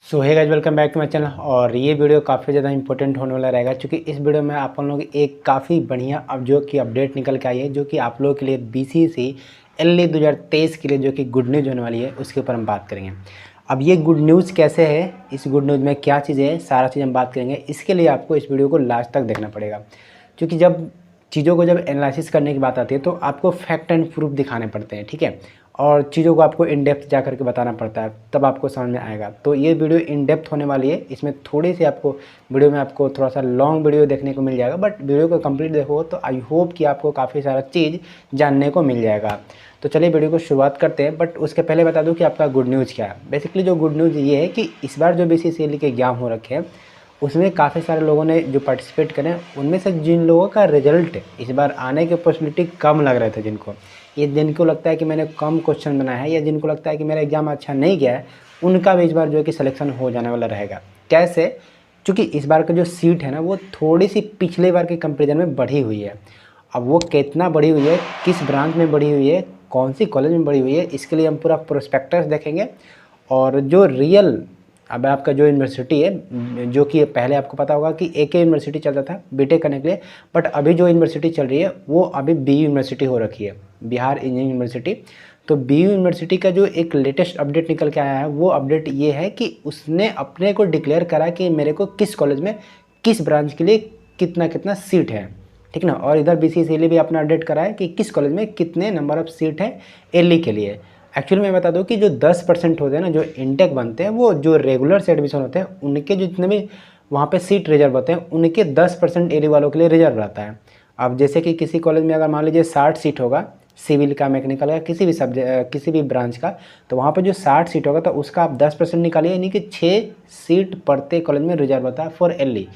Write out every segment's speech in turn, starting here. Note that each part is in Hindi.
So hey guys, welcome back to my channel. और ये वीडियो काफ़ी ज़्यादा इंपॉर्टेंट होने वाला रहेगा, क्योंकि इस वीडियो में आप लोगों की एक काफ़ी बढ़िया अब जो कि अपडेट निकल के आई है, जो कि आप लोगों के लिए बीसीसी एलई 2023 के लिए जो कि गुड न्यूज़ होने वाली है, उसके ऊपर हम बात करेंगे। अब ये गुड न्यूज़ कैसे है, इस गुड न्यूज़ में क्या चीज़ें है, सारा चीज़ हम बात करेंगे। इसके लिए आपको इस वीडियो को लास्ट तक देखना पड़ेगा, क्योंकि जब चीज़ों को जब एनालिसिस करने की बात आती है तो आपको फैक्ट एंड प्रूफ दिखाने पड़ते हैं, ठीक है। और चीज़ों को आपको इन डेप्थ जा करके बताना पड़ता है, तब आपको समझ में आएगा। तो ये वीडियो इन डेप्थ होने वाली है। इसमें थोड़ी सी आपको वीडियो में आपको थोड़ा सा लॉन्ग वीडियो देखने को मिल जाएगा, बट वीडियो को कंप्लीट देखो तो आई होप कि आपको काफ़ी सारा चीज़ जानने को मिल जाएगा। तो चलिए वीडियो को शुरुआत करते हैं, बट उसके पहले बता दूं कि आपका गुड न्यूज़ क्या है। बेसिकली जो गुड न्यूज़ ये है कि इस बार जो बीसीसीएल के एग्जाम हो रखे हैं, उसमें काफ़ी सारे लोगों ने जो पार्टिसिपेट करें, उनमें से जिन लोगों का रिजल्ट इस बार आने की पॉसिबिलिटी कम लग रहे थे, जिनको लगता है कि मैंने कम क्वेश्चन बनाया है, या जिनको लगता है कि मेरा एग्ज़ाम अच्छा नहीं गया है, उनका भी इस बार जो है कि सिलेक्शन हो जाने वाला रहेगा। कैसे? क्योंकि इस बार का जो सीट है ना, वो थोड़ी सी पिछले बार के कंपेरिजन में बढ़ी हुई है। अब वो कितना बढ़ी हुई है, किस ब्रांच में बढ़ी हुई है, कौन सी कॉलेज में बढ़ी हुई है, इसके लिए हम पूरा प्रोस्पेक्टस देखेंगे। और जो रियल अब आपका जो यूनिवर्सिटी है, जो कि पहले आपको पता होगा कि एक ही यूनिवर्सिटी चलता था बीटेक करने के लिए, बट अभी जो यूनिवर्सिटी चल रही है वो अभी बी यूनिवर्सिटी हो रखी है, बिहार इंजीनियरिंग यूनिवर्सिटी। तो बी यूनिवर्सिटी का जो एक लेटेस्ट अपडेट निकल के आया है, वो अपडेट ये है कि उसने अपने को डिक्लेयर करा कि मेरे को किस कॉलेज में किस ब्रांच के लिए कितना कितना सीट है, ठीक ना। और इधर बीसीसीएल भी अपना अपडेट करा है कि किस कॉलेज में कितने नंबर ऑफ सीट है एलई के लिए। एक्चुअली मैं बता दूं कि जो 10% होते हैं ना, जो इनटेक बनते हैं, वो जो रेगुलर से एडमिशन होते हैं, उनके जो जितने भी वहाँ पे सीट रिजर्व होते हैं, उनके 10% एलई वालों के लिए रिजर्व रहता है। अब जैसे कि किसी कॉलेज में अगर मान लीजिए 60 सीट होगा, सिविल का, मैकेनिकल का, किसी भी सब्जेक्ट, किसी भी ब्रांच का, तो वहाँ पर जो 60 सीट होगा तो उसका आप 10% निकालिए, यानी कि 6 सीट प्रत्येक कॉलेज में रिजर्व होता है फॉर एलई,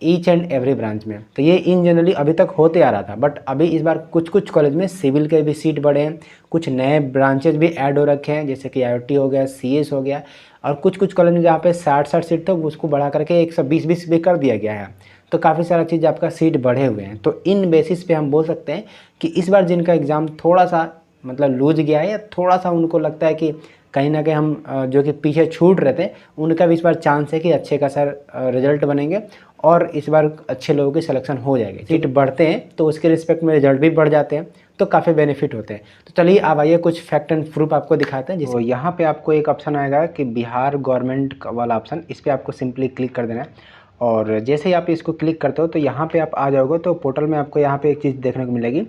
ईच एंड एवरी ब्रांच में। तो ये इन जनरली अभी तक होते आ रहा था, बट अभी इस बार कुछ कुछ कॉलेज में सिविल के भी सीट बढ़े हैं, कुछ नए ब्रांचेज भी ऐड हो रखे हैं, जैसे कि आईओटी हो गया, सीएस हो गया। और कुछ कुछ कॉलेज में जहाँ पे 60 सीट था, उसको बढ़ा करके 120 भी कर दिया गया है। तो काफ़ी सारा चीज़ आपका सीट बढ़े हुए हैं। तो इन बेसिस पे हम बोल सकते हैं कि इस बार जिनका एग्ज़ाम थोड़ा सा मतलब लूज गया है, या थोड़ा सा उनको लगता है कि कहीं ना कहीं हम जो कि पीछे छूट रहे थे, उनका भी इस बार चांस है कि अच्छे खासा रिजल्ट बनेंगे और इस बार अच्छे लोगों की सिलेक्शन हो जाएगी। सीट बढ़ते हैं तो उसके रिस्पेक्ट में रिजल्ट भी बढ़ जाते हैं, तो काफ़ी बेनिफिट होते हैं। तो चलिए अब आइए कुछ फैक्ट एंड प्रूफ आपको दिखाते हैं। तो यहाँ पे आपको एक ऑप्शन आएगा कि बिहार गवर्नमेंट वाला ऑप्शन, इस पर आपको सिंपली क्लिक कर देना है। और जैसे ही आप इसको क्लिक करते हो तो यहाँ पे आप आ जाओगे, तो पोर्टल में आपको यहाँ पे एक चीज़ देखने को मिलेगी,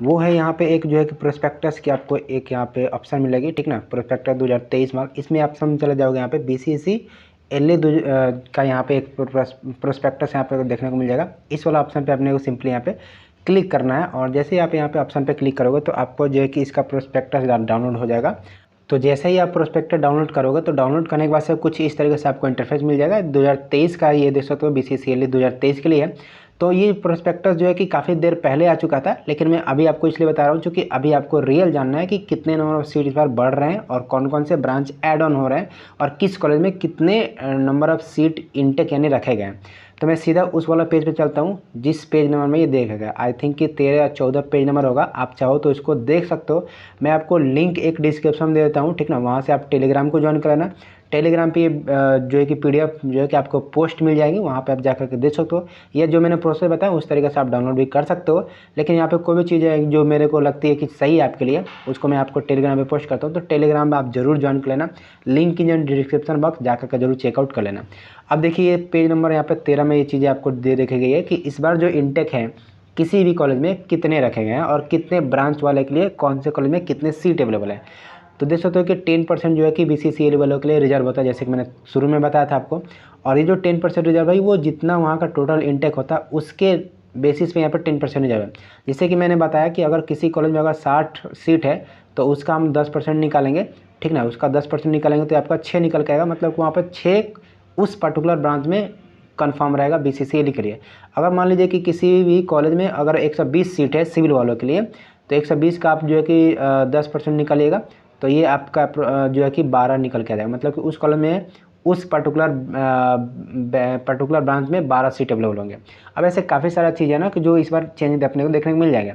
वो है यहाँ पे एक जो है कि प्रोस्पेक्टस की आपको एक यहाँ पे ऑप्शन मिलेगी, ठीक ना। प्रोस्पेक्टस 2023 मार्क, इसमें आप सब चले जाओगे, यहाँ पे बीसीसी एलई का यहाँ पे एक प्रोस्पेक्टस यहाँ पे देखने को मिल जाएगा। इस वाला ऑप्शन पे आपने को सिंपली यहाँ पे क्लिक करना है। और जैसे ही आप यहाँ पे ऑप्शन पे क्लिक करोगे तो आपको जो है कि इसका प्रोस्पेक्टस डाउनलोड हो जाएगा। तो जैसे ही आप प्रोस्पेक्टस डाउनलोड करोगे तो डाउनलोड करने के बाद से कुछ इस तरीके से आपको इंटरफेस मिल जाएगा। 2023 का ये देख सकते हो, बीसीसी एलई 2023 के लिए है। तो ये प्रोस्पेक्टस जो है कि काफ़ी देर पहले आ चुका था, लेकिन मैं अभी आपको इसलिए बता रहा हूँ क्योंकि अभी आपको रियल जानना है कि कितने नंबर ऑफ सीट इस बार बढ़ रहे हैं और कौन कौन से ब्रांच ऐड ऑन हो रहे हैं और किस कॉलेज में कितने नंबर ऑफ सीट इनटेक यानी रखे गए हैं। तो मैं सीधा उस वाला पेज पे चलता हूँ जिस पेज नंबर में ये देखेगा। आई थिंक कि 13 या 14 पेज नंबर होगा, आप चाहो तो इसको देख सकते हो। मैं आपको लिंक एक डिस्क्रिप्शन में दे देता हूँ, ठीक ना। वहाँ से आप टेलीग्राम को ज्वाइन कर लेना। टेलीग्राम पे जो है कि पीडीएफ जो है कि आपको पोस्ट मिल जाएगी, वहाँ पे आप जा करके देख सकते हो। ये जो मैंने प्रोसेस बताया उस तरीके से आप डाउनलोड भी कर सकते हो। लेकिन यहाँ पे कोई भी चीज़ है जो मेरे को लगती है कि सही है आपके लिए, उसको मैं आपको टेलीग्राम पे पोस्ट करता हूँ। तो टेलीग्राम में आप जरूर ज्वाइन कर लेना, लिंक इन डिस्क्रिप्शन बॉक्स जा करके जरूर चेकआउट कर लेना। अब देखिए पेज नंबर यहाँ पे 13 में ये चीज़ें आपको दे रखी गई है कि इस बार जो इनटेक है किसी भी कॉलेज में कितने रखे गए हैं और कितने ब्रांच वाले के लिए कौन से कॉलेज में कितने सीट अवेलेबल है। तो देख सकते हो कि 10% जो है कि बीसीसीएल वालों के लिए रिजर्व होता है, जैसे कि मैंने शुरू में बताया था आपको। और ये जो 10% रिजर्व है वो जितना वहाँ का टोटल इनटेक होता है उसके बेसिस पे यहाँ पर 10% रिजर्व है। जैसे कि मैंने बताया कि अगर किसी कॉलेज में अगर 60 सीट है तो उसका हम 10% निकालेंगे, ठीक ना। उसका 10% निकालेंगे तो आपका 6 निकल के आएगा, मतलब वहाँ पर 6 उस पर्टिकुलर ब्रांच में कन्फर्म रहेगा बीसीसीएल के लिए। अगर मान लीजिए कि किसी भी कॉलेज में अगर 120 सीट है सिविल वालों के लिए, तो 120 का आप जो है कि 10% निकालिएगा, तो ये आपका जो है कि 12 निकल के आ जाएगा। मतलब कि उस कॉलेज में उस पर्टिकुलर ब्रांच में 12 सीट अवेलेबल होंगे। अब ऐसे काफ़ी सारा चीज़ है ना कि जो इस बार चेंज अपने को देखने को मिल जाएगा,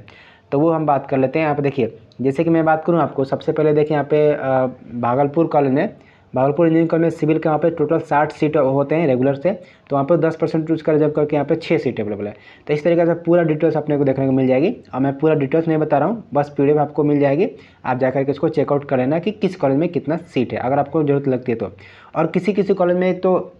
तो वो हम बात कर लेते हैं। यहाँ पे देखिए, जैसे कि मैं बात करूँ आपको, सबसे पहले देखिए यहाँ पे भागलपुर कॉलेज में भागलपुर इंजीनियरिंग कॉलेज में सिविल के वहाँ पे टोटल 60 सीट होते हैं रेगुलर से, तो वहाँ पे 10% उसका रिजर्व करके यहाँ पे 6 सीट अवेलेबल है। तो इस तरीके से पूरा डिटेल्स अपने को देखने को मिल जाएगी। और मैं पूरा डिटेल्स नहीं बता रहा हूँ, बस PDF आपको मिल जाएगी, आप जाकर के इसको चेकआउट कर लेना कि किस कॉलेज में कितना सीट है, अगर आपको ज़रूरत लगती है तो। और किसी किसी कॉलेज में तो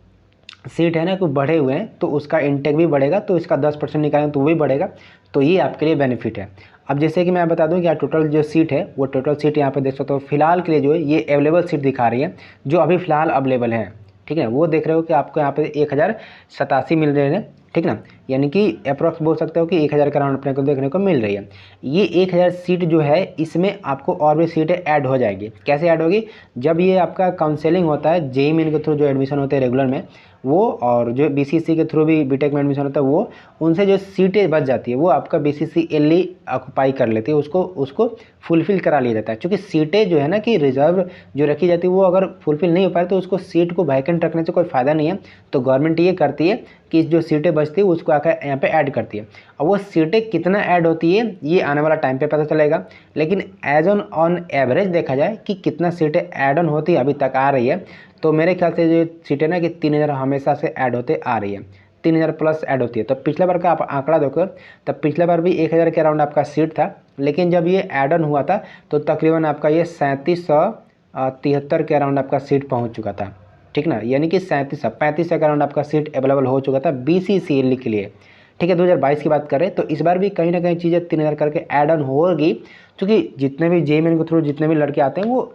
सीट है ना कुछ बढ़े हुए हैं, तो उसका इंटेक भी बढ़ेगा, तो इसका 10% निकालेंगे तो वो भी बढ़ेगा, तो ये आपके लिए बेनिफिट है। अब जैसे कि मैं बता दूं कि टोटल जो सीट है वो टोटल सीट यहाँ पे देख सकते हो फिलहाल के लिए जो है ये अवेलेबल सीट दिखा रही है, जो अभी फ़िलहाल अवेलेबल है, ठीक है। वो देख रहे हो कि आपको यहाँ पे 1087 मिल रहे हैं, ठीक ना, यानी कि अप्रॉक्स बोल सकते हो कि 1000 के अराउंड अपने को देखने को मिल रही है। ये 1000 सीट जो है इसमें आपको और भी सीटें ऐड हो जाएगी। कैसे ऐड होगी? जब ये आपका काउंसलिंग होता है जेईई मेन के थ्रू जो एडमिशन होते हैं रेगुलर में वो, और जो बीसीसी के थ्रू भी बीटेक में एडमिशन होता है वो, उनसे जो सीटें बच जाती है वो आपका बीसीसी एलई ऑक्यूपाई कर लेती है, उसको फुलफ़िल करा लिया जाता है। क्योंकि सीटें जो है ना कि रिजर्व जो रखी जाती है वो अगर फुलफ़िल नहीं हो पाए तो उसको सीट को वैकेंट रखने से कोई फ़ायदा नहीं है। तो गवर्नमेंट ये करती है कि जो सीटें बचती है उसको आकर यहाँ पे ऐड करती है। और वो सीटें कितना ऐड होती है ये आने वाला टाइम पे पता चलेगा, लेकिन एज ऑन एवरेज देखा जाए कि कितना सीटें ऐड ऑन होती है अभी तक आ रही है, तो मेरे ख्याल से जो सीटें ना कि 3000 हमेशा से ऐड होते आ रही है, 3000 प्लस ऐड होती है। तो पिछले बार का आप आंकड़ा देखो, तब पिछले बार भी 1000 के अराउंड आपका सीट था, लेकिन जब ये ऐड ऑन हुआ था तो तकरीबन आपका ये 3773 के अराउंड आपका सीट पहुंच चुका था, ठीक ना, यानी कि 3500 के अराउंड आपका सीट अवेलेबल हो चुका था BCCLE के लिए, ठीक है। 2022 की बात करें तो इस बार भी कहीं ना कहीं चीज़ें 3000 करके ऐड ऑन होगी, क्योंकि जितने भी जेईई मेन के थ्रू जितने भी लड़के आते हैं वो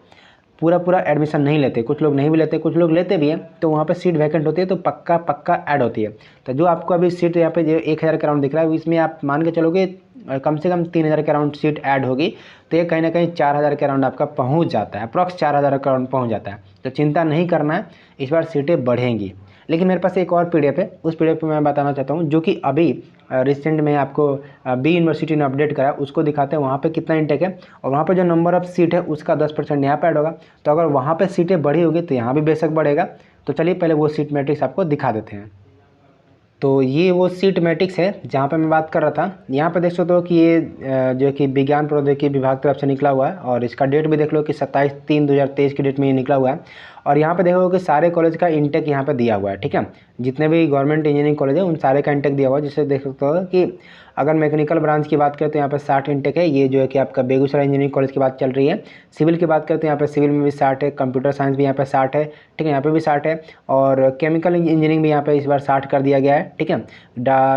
पूरा एडमिशन नहीं लेते, कुछ लोग नहीं भी लेते, कुछ लोग लेते भी हैं, तो वहाँ पे सीट वैकेंट होती है तो पक्का ऐड होती है। तो जो आपको अभी सीट यहाँ पे जो 1000 के अराउंड दिख रहा है इसमें आप मान के चलोगे कम से कम 3000 के अराउंड सीट ऐड होगी, तो ये कहीं ना कहीं 4000 के अराउंड आपका पहुँच जाता है, अप्रॉक्स 4000 के अराउंड पहुँच जाता है। तो चिंता नहीं करना है, इस बार सीटें बढ़ेंगी। लेकिन मेरे पास एक और PDF है, उस PDF पे मैं बताना चाहता हूँ, जो कि अभी रिसेंट में आपको बी यूनिवर्सिटी ने अपडेट करा, उसको दिखाते हैं वहाँ पे कितना इंटेक है और वहाँ पे जो नंबर ऑफ सीट है उसका 10% यहाँ पे ऐड होगा। तो अगर वहाँ पे सीटें बढ़ी होगी तो यहाँ भी बेशक बढ़ेगा। तो चलिए पहले वो सीट मैट्रिक्स आपको दिखा देते हैं। तो ये वो सीट मैट्रिक्स है जहाँ पे मैं बात कर रहा था। यहाँ पे देख सकते हो कि ये जो कि विज्ञान प्रौद्योगिकी विभाग तरफ से निकला हुआ है, और इसका डेट भी देख लो कि 27/3/2023 की डेट में ये निकला हुआ है। और यहाँ पे देखो कि सारे कॉलेज का इंटेक यहाँ पे दिया हुआ है, ठीक है। जितने भी गवर्नमेंट इंजीनियरिंग कॉलेज है उन सारे का इंटेक दिया हुआ है। जिससे देख सकते हो कि अगर मैकेनिकल ब्रांच की बात करें तो यहाँ पे 60 इंटेक है, ये जो है कि आपका बेगूसराय इंजीनियरिंग कॉलेज की बात चल रही है। सिविल की बात करें तो यहाँ पे सिविल में भी 60 है, कंप्यूटर साइंस भी यहाँ पे 60 है, ठीक है, यहाँ पे भी 60 है, और केमिकल इंजीनियरिंग भी यहाँ पे इस बार 60 कर दिया गया है, ठीक है।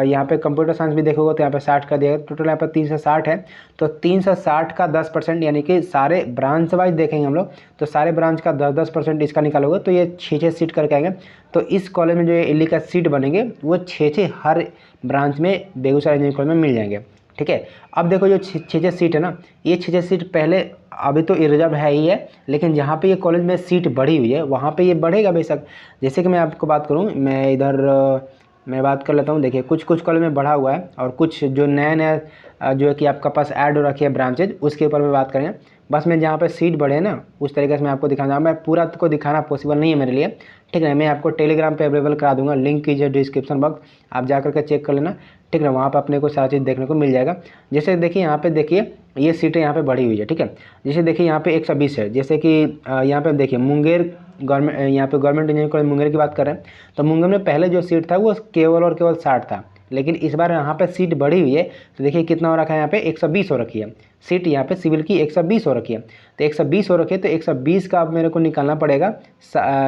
यहाँ पे कंप्यूटर साइंस भी देखोगे तो यहाँ पे 60 कर दिया गया, टोटल यहाँ पे 360 है। तो 360 का 10% यानी कि सारे ब्रांच वाइज देखेंगे हम लोग तो सारे ब्रांच का 10% इसका निकालोगे तो ये 6 सीट करके आएंगे। तो इस कॉलेज में जो ये एलई का सीट बनेंगे वो 6 हर ब्रांच में बेगूसराय इंजीनियरिंग कॉलेज में मिल जाएंगे, ठीक है। अब देखो जो 6 सीट है ना, ये 6 सीट पहले अभी तो रिजर्व है ही है, लेकिन जहाँ पे ये कॉलेज में सीट बढ़ी हुई है वहाँ पे ये बढ़ेगा बेशक। जैसे कि मैं आपको बात करूँ, मैं इधर मैं बात कर लेता हूँ। देखिए कुछ कॉलेज में बढ़ा हुआ है और कुछ जो नया जो है कि आपका पास ऐड हो रखी है ब्रांचेज, उसके ऊपर में बात करें। बस मैं जहाँ पे सीट बढ़े ना उस तरीके से मैं आपको दिखाना, मैं पूरा को दिखाना पॉसिबल नहीं है मेरे लिए, ठीक है। मैं आपको टेलीग्राम पे अवेलेबल करा दूंगा, लिंक कीजिए डिस्क्रिप्शन बॉक्स, आप जा करके चेक कर लेना, ठीक है। वहाँ पर अपने को सारी चीज़ देखने को मिल जाएगा। जैसे देखिए यहाँ पे देखिए ये सीटें यहाँ पे बढ़ी हुई है, ठीक है। जैसे देखिए यहाँ पे 120 है, जैसे कि यहाँ पे देखिए मुंगेर गवर्नमेंट, यहाँ पे गवर्नमेंट इंजीनियरिंग कॉलेज मुंगेर की बात कर रहे हैं, तो मुंगेर में पहले जो सीट था वो केवल और केवल 60 था, लेकिन इस बार यहाँ पे सीट बढ़ी हुई है। तो देखिए कितना हो रखा है, यहाँ पे 120 हो रखी है सीट, यहाँ पे सिविल की 120 हो रखी है। तो 120 हो रखी है, तो 120 का अब मेरे को निकालना पड़ेगा,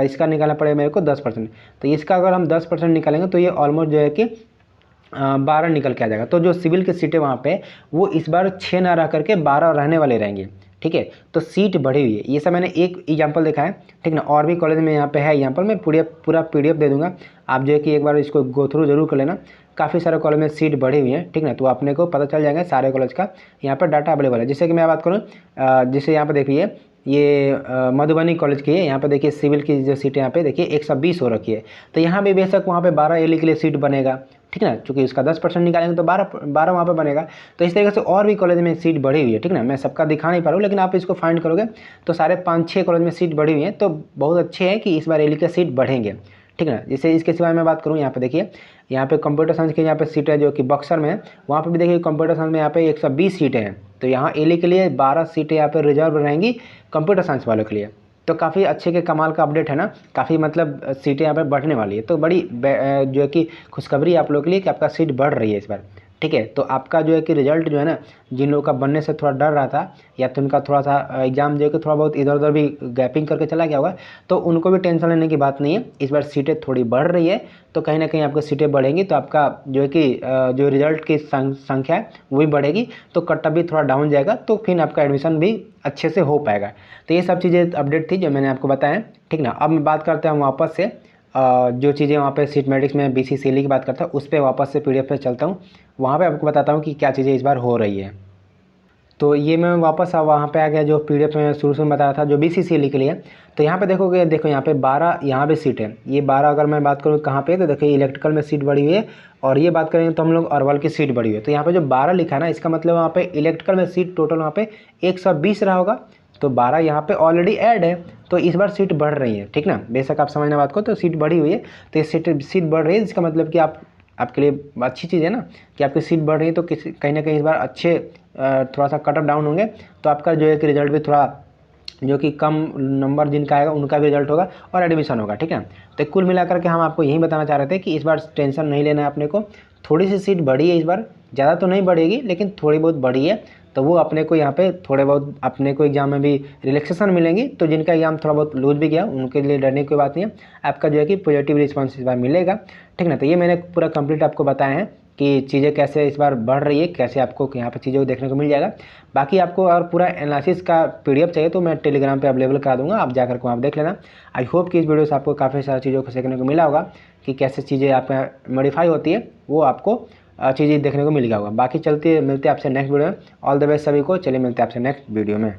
इसका निकालना पड़ेगा मेरे को 10%। तो इसका अगर हम 10% निकालेंगे तो ये ऑलमोस्ट जो है कि 12 निकल के आ जाएगा। तो जो सिविल की सीटें वहाँ पे वो इस बार 6 ना रह करके 12 रहने वाले रहेंगे, ठीक है। तो सीट बढ़ी हुई है, ये सब मैंने एक एग्जांपल देखा है, ठीक ना। और भी कॉलेज में यहाँ पे है एग्जांपल, मैं पूरा PDF दे दूंगा, आप जो है कि एक बार इसको गो थ्रू जरूर कर लेना। काफ़ी सारे कॉलेज में सीट बढ़ी हुई है, ठीक ना, तो अपने को पता चल जाएगा सारे कॉलेज का यहाँ पर डाटा अवेलेबल है। जैसे कि मैं बात करूँ, जैसे यहाँ पर देखिए ये मधुबनी कॉलेज की है, यहाँ पे देखिए सिविल की जो सीटें यहाँ पे देखिए 120 हो रखी है। तो यहाँ भी बेशक वहाँ पे 12 एलई के लिए सीट बनेगा, ठीक ना, चूँकि इसका 10% निकालेंगे तो 12 वहाँ पे बनेगा। तो इस तरीके से और भी कॉलेज में सीट बढ़ी हुई है, ठीक ना। मैं सबका दिखा नहीं पा रहा हूँ, लेकिन आप इसको फाइंड करोगे तो सारे 5-6 कॉलेज में सीट बढ़ी हुई है। तो बहुत अच्छे है कि इस बार एलई के सीट बढ़ेंगे, ठीक है ना। जैसे इसके सिवाय मैं बात करूँ, यहाँ पे देखिए यहाँ पे कंप्यूटर साइंस की यहाँ पे सीट है जो कि बक्सर में है, वहाँ पे भी देखिए कंप्यूटर साइंस में यहाँ पे 120 सीटें हैं। तो यहाँ एलई के लिए 12 सीटें यहाँ पे रिजर्व रहेंगी कंप्यूटर साइंस वालों के लिए, तो काफ़ी अच्छे के कमाल का अपडेट है ना, काफ़ी मतलब सीटें यहाँ पे बढ़ने वाली है। तो बड़ी जो है कि खुशखबरी आप लोगों के लिए कि आपका सीट बढ़ रही है इस बार, ठीक है। तो आपका जो है कि रिजल्ट जो है ना, जिन लोगों का बनने से थोड़ा डर रहा था या तो उनका थोड़ा सा एग्ज़ाम जो है कि थोड़ा बहुत इधर उधर भी गैपिंग करके चला गया होगा, तो उनको भी टेंशन लेने की बात नहीं है। इस बार सीटें थोड़ी बढ़ रही है, तो कहीं ना कहीं आपकी सीटें बढ़ेंगी तो आपका जो है कि जो रिजल्ट की संख्या है वो भी बढ़ेगी, तो कट ऑफ भी थोड़ा डाउन जाएगा, तो फिर आपका एडमिशन भी अच्छे से हो पाएगा। तो ये सब चीज़ें अपडेट थी जो मैंने आपको बताया, ठीक ना। अब मैं बात करते हैं वापस से जो चीज़ें वहाँ पे सीटमेटिक्स में BCCLE की बात करता हूँ, उस पर वापस से PDF पे चलता हूँ, वहाँ पे आपको बताता हूँ कि क्या चीज़ें इस बार हो रही है। तो ये मैं वापस वहाँ पे आ गया जो PDF में शुरू में बताया था जो BCCLE के लिए। तो यहाँ पे देखोगे, देखो यहाँ पे 12 यहाँ पे सीट है, ये 12 अगर मैं बात करूँ कहाँ पे, तो देखिए इलेक्ट्रिकल में सीट बढ़ी हुई है, और ये बात करेंगे तो हम लोग अरवल की सीट बढ़ी हुई है। तो यहाँ पे जो 12 लिखा है ना, इसका मतलब वहाँ पे इलेक्ट्रिकल में सीट टोटल वहाँ पे 120 रहा होगा, तो 12 यहाँ पे ऑलरेडी ऐड है, तो इस बार सीट बढ़ रही है, ठीक ना। बेशक आप समझना बात को, तो सीट बढ़ी हुई है, तो ये सीट बढ़ रही है, इसका मतलब कि आपके लिए अच्छी चीज़ है ना कि आपकी सीट बढ़ रही है, तो कहीं ना कहीं इस बार अच्छे थोड़ा सा कट ऑफ डाउन होंगे, तो आपका जो है कि रिजल्ट भी थोड़ा जो कि कम नंबर जिनका आएगा उनका भी रिजल्ट होगा और एडमिशन होगा, ठीक है। तो कुल मिलाकर के हम आपको यही बताना चाह रहे थे कि इस बार टेंशन नहीं लेना है अपने को, थोड़ी सी सीट बढ़ी है इस बार, ज़्यादा तो नहीं बढ़ेगी लेकिन थोड़ी बहुत बढ़ी है, तो वो अपने को यहाँ पे थोड़े बहुत अपने को एग्जाम में भी रिलैक्सेशन मिलेंगी। तो जिनका एग्जाम थोड़ा बहुत लूज भी गया उनके लिए डरने की कोई बात नहीं है, आपका जो है कि पॉजिटिव रिस्पॉन्स इस बार मिलेगा, ठीक ना। तो ये मैंने पूरा कंप्लीट आपको बताया है कि चीज़ें कैसे इस बार बढ़ रही है, कैसे आपको यहाँ पे चीज़ों को देखने को मिल जाएगा। बाकी आपको और पूरा एनालिसिस का PDF चाहिए तो मैं टेलीग्राम पे अवेलेबल करा दूंगा, आप जाकर को आप देख लेना। आई होप कि इस वीडियो से आपको काफ़ी सारी चीज़ों को सीखने को मिला होगा कि कैसे चीज़ें आप मॉडिफाई होती है, वो आपको चीज़ें देखने को मिल गया होगा। बाकी चलते मिलते हैं आपसे नेक्स्ट वीडियो में। ऑल द बेस्ट सभी को, चलिए मिलते हैं आपसे नेक्स्ट वीडियो में।